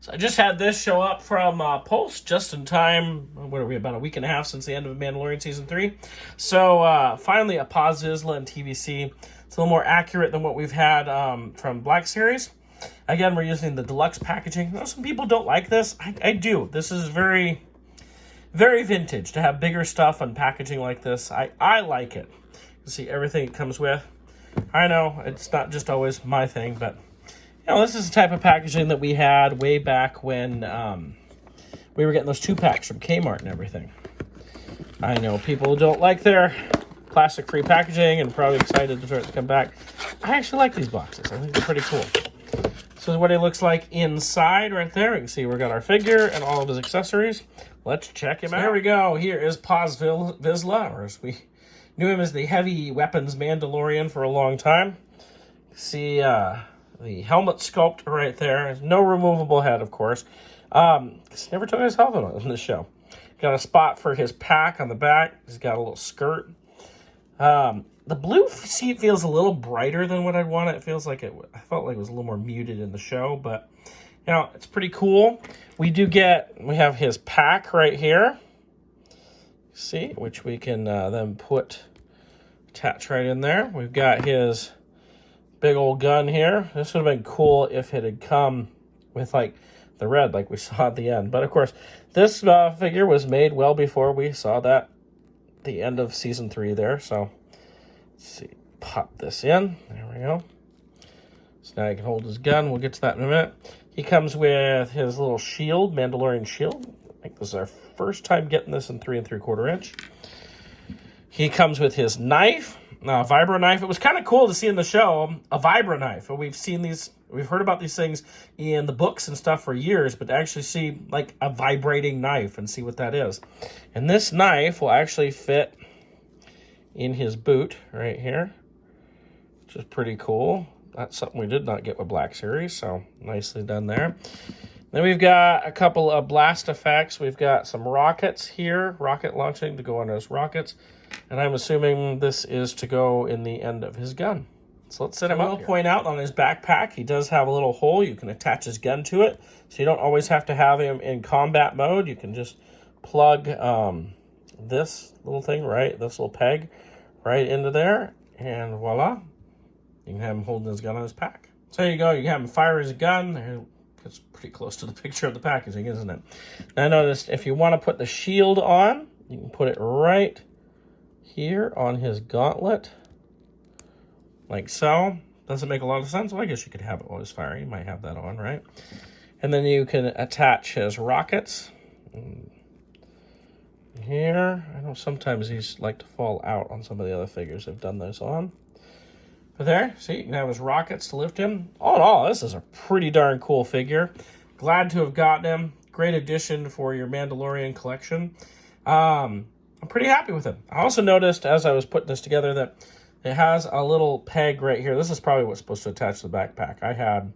So I just had this show up from Pulse just in time. What are we, about a week and a half since the end of Mandalorian Season 3. So finally a pause Vizla and TVC. It's a little more accurate than what we've had from Black Series. Again, we're using the deluxe packaging. Now, some people don't like this. I do. This is very, very vintage to have bigger stuff on packaging like this. I like it. You see everything it comes with. I know it's not just always my thing, but you know, this is the type of packaging that we had way back when we were getting those 2-packs from Kmart and everything. I know people don't like their plastic-free packaging and probably excited for it to come back. I actually like these boxes. I think they're pretty cool. This is what it looks like inside right there. You can see we've got our figure and all of his accessories. Let's check him out. Here we go. Here is Paz Vizla, or as we knew him as the heavy weapons Mandalorian for a long time. See the helmet sculpt right there. There's no removable head, of course. He never took his helmet on in this show. Got a spot for his pack on the back. He's got a little skirt. The blue seat feels a little brighter than what I'd want. It feels like I felt like it was a little more muted in the show, but you know, it's pretty cool. We have his pack right here. See, which we can then attach right in there. We've got his big old gun here. This would have been cool if it had come with like the red like we saw at the end. But of course, this figure was made well before we saw that the end of Season 3 there. So let's see, pop this in. There we go. So now he can hold his gun. We'll get to that in a minute. He comes with his little shield, Mandalorian shield. I think this is our first time getting this in 3 3/4 inch. He comes with his knife, a vibro knife. It was kind of cool to see in the show a vibro knife. We've heard about these things in the books and stuff for years, but to actually see like a vibrating knife and see what that is. And this knife will actually fit in his boot right here, which is pretty cool. That's something we did not get with Black Series, so nicely done there. Then we've got a couple of blast effects. We've got some rockets here, rocket launching to go on those rockets. And I'm assuming this is to go in the end of his gun. So let's set him up. I will point out on his backpack, he does have a little hole. You can attach his gun to it. So you don't always have to have him in combat mode. You can just plug this little thing, this little peg right into there. And voila, you can have him holding his gun on his pack. So there you go. You can have him fire his gun. It's pretty close to the picture of the packaging, isn't it? Now notice if you want to put the shield on, you can put it right here on his gauntlet, like so. Doesn't make a lot of sense. Well, I guess you could have it while he's firing. You might have that on, right? And then you can attach his rockets. Here, I know sometimes these like to fall out on some of the other figures I've done those on. But there, see, you can have his rockets to lift him. All in all, this is a pretty darn cool figure. Glad to have gotten him. Great addition for your Mandalorian collection. I'm pretty happy with it. I also noticed as I was putting this together that it has a little peg right here. This is probably what's supposed to attach to the backpack. I had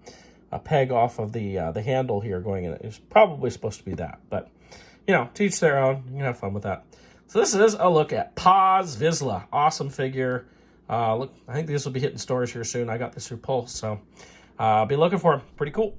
a peg off of the handle here going in it. It's probably supposed to be that, but you know, to each their own. You can have fun with that. So this is a look at Paz Vizla. Awesome figure. Look, I think this will be hitting stores here soon. I got this through Pulse, so be looking for him. Pretty cool.